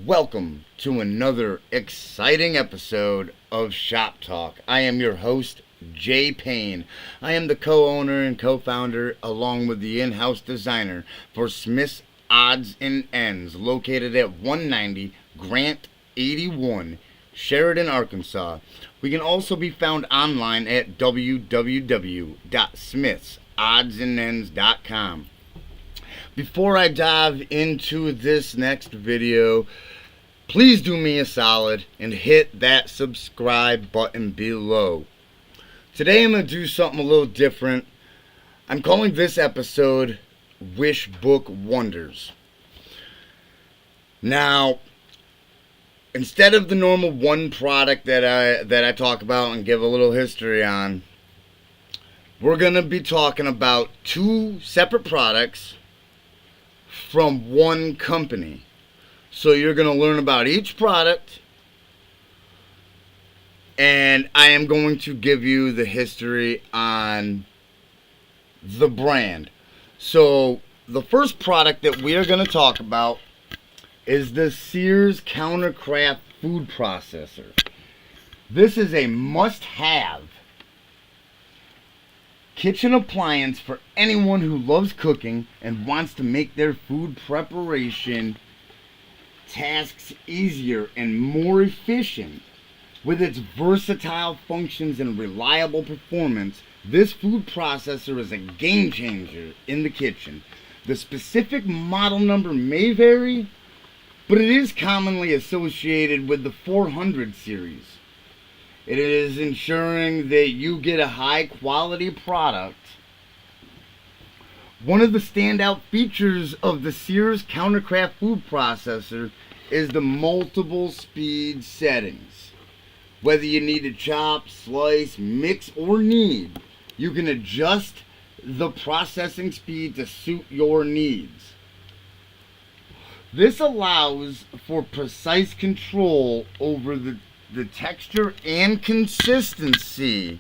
Welcome to another exciting episode of Shop Talk. I am your host, Jey Payne. I am the co-owner and co-founder, along with the in-house designer for Smith's Oddz and Endz, located at 190 Grant 81, Sheridan, Arkansas. We can also be found online at www.smithsoddsandenz.com. Before I dive into this next video, please do me a solid and hit that subscribe button below. Today I'm going to do something a little different. I'm calling this episode Wish Book Wonders. Now, instead of the normal one product that I talk about and give a little history on, we're going to be talking about two separate products from one company. So you're going to learn about each product, and I am going to give you the history on the brand. So the first product that we are going to talk about is the Sears Countercraft Food Processor. This is a must-have kitchen appliance for anyone who loves cooking and wants to make their food preparation tasks easier and more efficient. With its versatile functions and reliable performance, this food processor is a game changer in the kitchen. The specific model number may vary, but it is commonly associated with the 400 series. It is ensuring that you get a high quality product. One of the standout features of the Sears Countercraft Food Processor is the multiple speed settings. Whether you need to chop, slice, mix, or knead, you can adjust the processing speed to suit your needs. This allows for precise control over the texture and consistency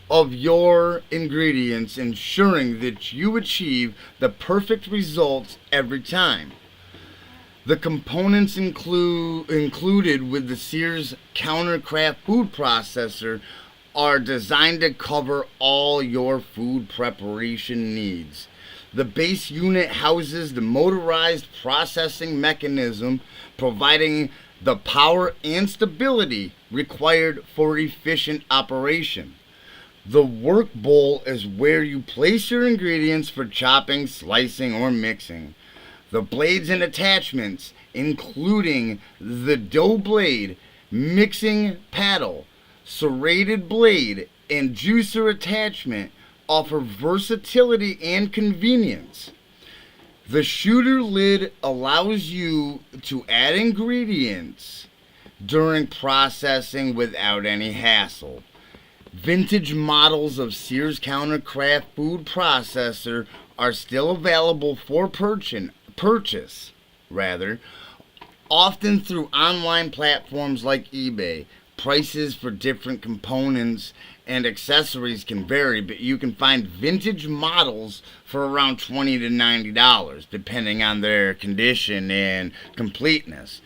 of your ingredients, ensuring that you achieve the perfect results every time. The components included with the Sears Countercraft Food Processor are designed to cover all your food preparation needs. The base unit houses the motorized processing mechanism, providing the power and stability required for efficient operation. The work bowl is where you place your ingredients for chopping, slicing, or mixing. The blades and attachments, including the dough blade, mixing paddle, serrated blade, and juicer attachment, offer versatility and convenience. The shooter lid allows you to add ingredients during processing without any hassle. Vintage models of Sears Countercraft Food Processor are still available for purchase, often through online platforms like eBay. Prices for different components and accessories can vary, but you can find vintage models for around $20 to $90, depending on their condition and completeness.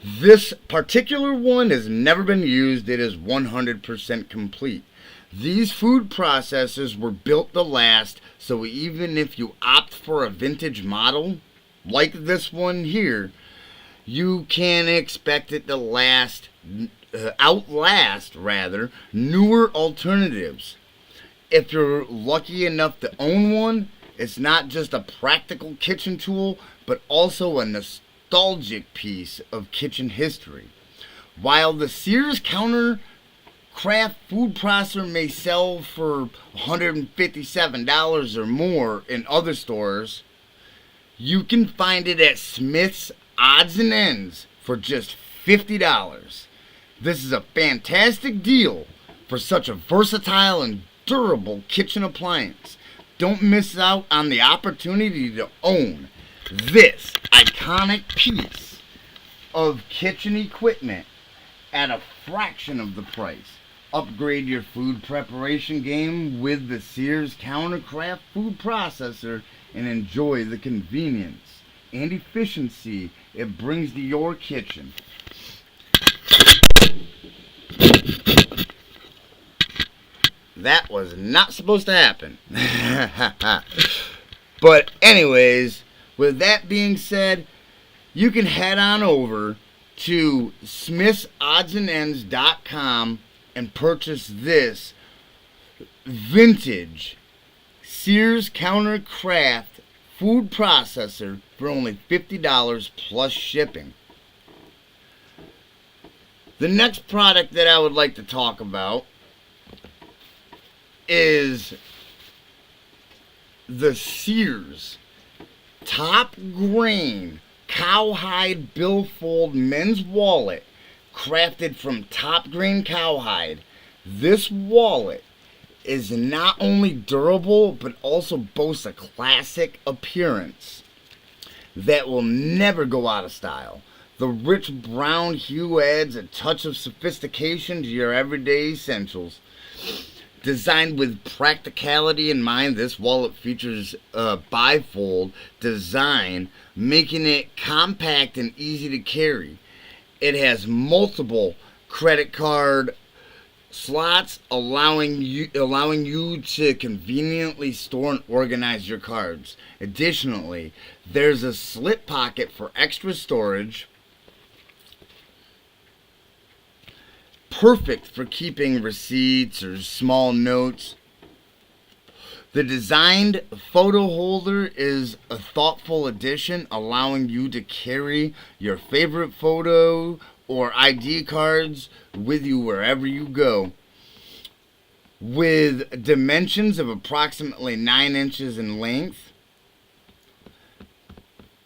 This particular one has never been used. It is 100% complete. These food processors were built to last, so even if you opt for a vintage model, like this one here, you can expect it to outlast newer alternatives. If you're lucky enough to own one, it's not just a practical kitchen tool, but also a nostalgic piece of kitchen history. While the Sears Countercraft Food Processor may sell for $157 or more in other stores, you can find it at Smith's Oddz and Endz for just $50. This is a fantastic deal for such a versatile and durable kitchen appliance. Don't miss out on the opportunity to own this iconic piece of kitchen equipment at a fraction of the price. Upgrade your food preparation game with the Sears Countercraft Food Processor and enjoy the convenience and efficiency it brings to your kitchen. That was not supposed to happen. But anyways, with that being said, you can head on over to smithsoddsandends.com and purchase this vintage Sears Countercraft food processor for only $50 plus shipping. The next product that I would like to talk about is the Sears Top Grain Cowhide Bifold men's wallet, crafted from top grain cowhide. This wallet is not only durable but also boasts a classic appearance that will never go out of style. The rich brown hue adds a touch of sophistication to your everyday essentials. Designed with practicality in mind, this wallet features a bifold design, making it compact and easy to carry. It has multiple credit card slots, allowing you to conveniently store and organize your cards. Additionally, there's a slip pocket for extra storage, perfect for keeping receipts or small notes. The designed photo holder is a thoughtful addition, allowing you to carry your favorite photo or ID cards with you wherever you go. With dimensions of approximately 9 inches in length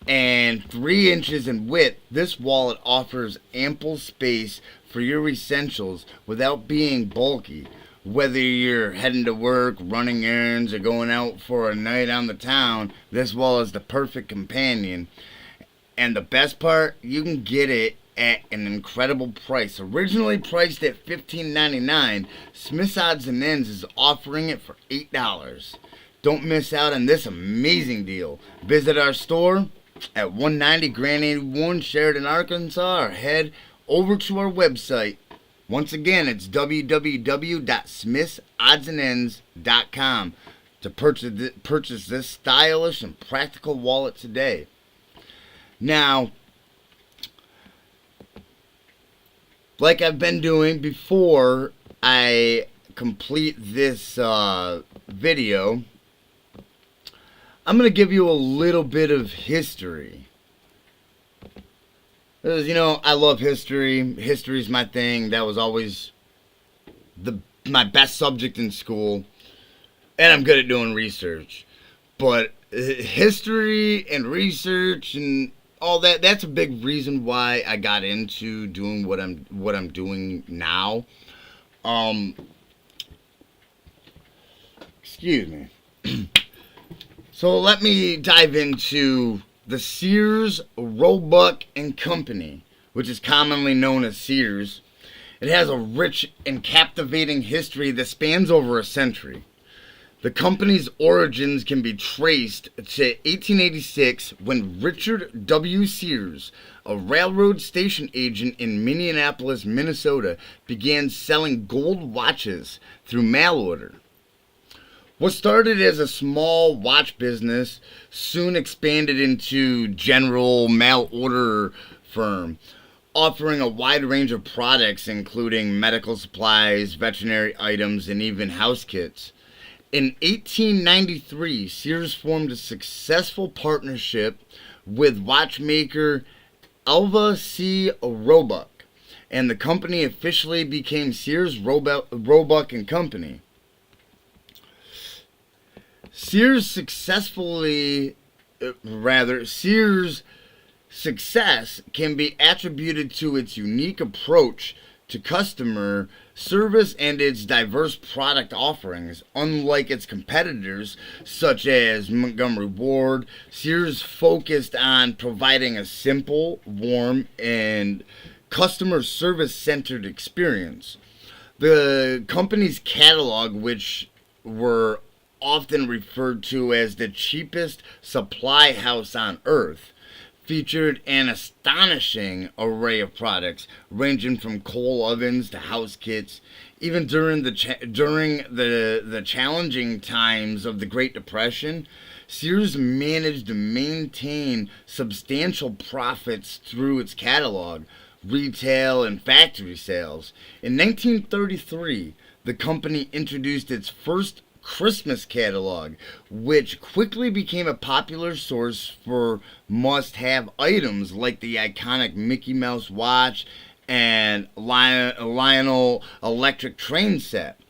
and 3 inches in width, this wallet offers ample space for your essentials without being bulky. Whether you're heading to work, running errands, or going out for a night on the town, this wallet is the perfect companion. And the best part, you can get it at an incredible price. Originally priced at $15.99, Smith's Odds and Ends is offering it for $8. Don't miss out on this amazing deal. Visit our store at 190 Grand 81 Sheridan, Arkansas, or head over to our website. Once again, it's www.smithsoddsandends.com to purchase this stylish and practical wallet today. Now, like I've been doing before I complete this video, I'm going to give you a little bit of history. Because, you know, I love history. History's my thing. That was always my best subject in school. And I'm good at doing research. But history and research and all that, that's a big reason why I got into doing what I'm doing now. Excuse me. So let me dive into the Sears Roebuck Company, which is commonly known as Sears. It has a rich and captivating history that spans over a century. The company's origins can be traced to 1886 when Richard W. Sears, a railroad station agent in Minneapolis, Minnesota, began selling gold watches through mail order. What started as a small watch business soon expanded into general mail order firm, offering a wide range of products including medical supplies, veterinary items, and even house kits. In 1893, Sears formed a successful partnership with watchmaker Alva C. Roebuck, and the company officially became Sears Roebuck Company. Sears' success can be attributed to its unique approach to customer service and its diverse product offerings. Unlike its competitors, such as Montgomery Ward, Sears focused on providing a simple, warm, and customer service-centered experience. The company's catalog, which were often referred to as the cheapest supply house on earth, featured an astonishing array of products, ranging from coal ovens to house kits. Even during the challenging times of the Great Depression, Sears managed to maintain substantial profits through its catalog, retail, and factory sales. In 1933, the company introduced its first Christmas catalog, which quickly became a popular source for must-have items like the iconic Mickey Mouse watch and Lionel electric train set.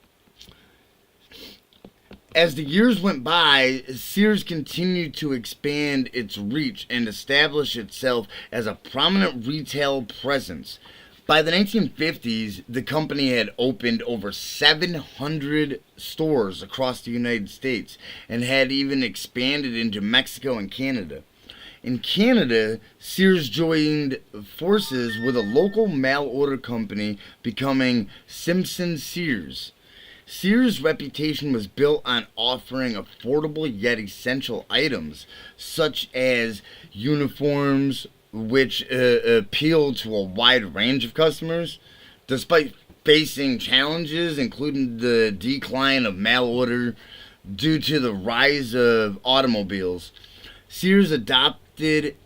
As the years went by, Sears continued to expand its reach and establish itself as a prominent retail presence. By the 1950s, the company had opened over 700 stores across the United States and had even expanded into Mexico and Canada. In Canada, Sears joined forces with a local mail-order company, becoming Simpson Sears. Sears' reputation was built on offering affordable yet essential items, such as uniforms, which appealed to a wide range of customers. Despite facing challenges, including the decline of mail order due to the rise of automobiles, Sears adapted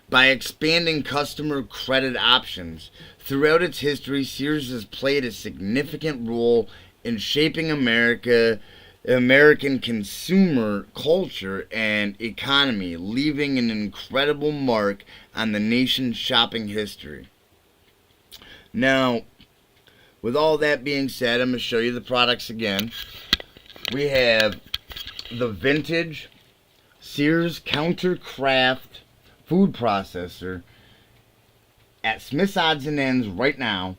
by expanding customer credit options. Throughout its history, Sears has played a significant role in shaping American consumer culture and economy, leaving an incredible mark on the nation's shopping history. Now, with all that being said, I'm going to show you the products again. We have the vintage Sears Countercraft food processor at Smith's Odds and Ends right now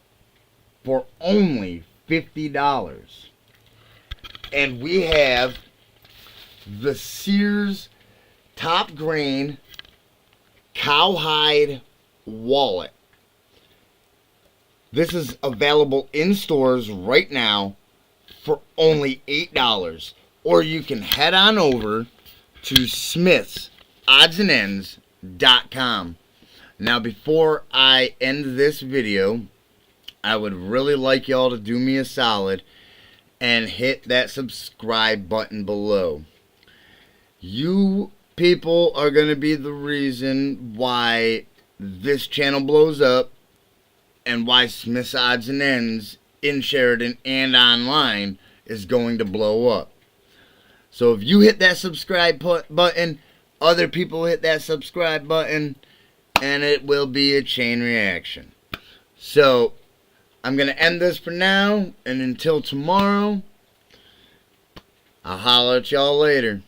for only $50. And we have the Sears Top Grain Cowhide wallet. This is available in stores right now for only $8. Or you can head on over to smithsoddsandends.com. Now, before I end this video, I would really like y'all to do me a solid and hit that subscribe button below. You people are going to be the reason why this channel blows up and why Smith's Odds and Ends in Sheridan and online is going to blow up. So if you hit that subscribe button, other people hit that subscribe button, and it will be a chain reaction. So I'm going to end this for now, and until tomorrow, I'll holler at y'all later.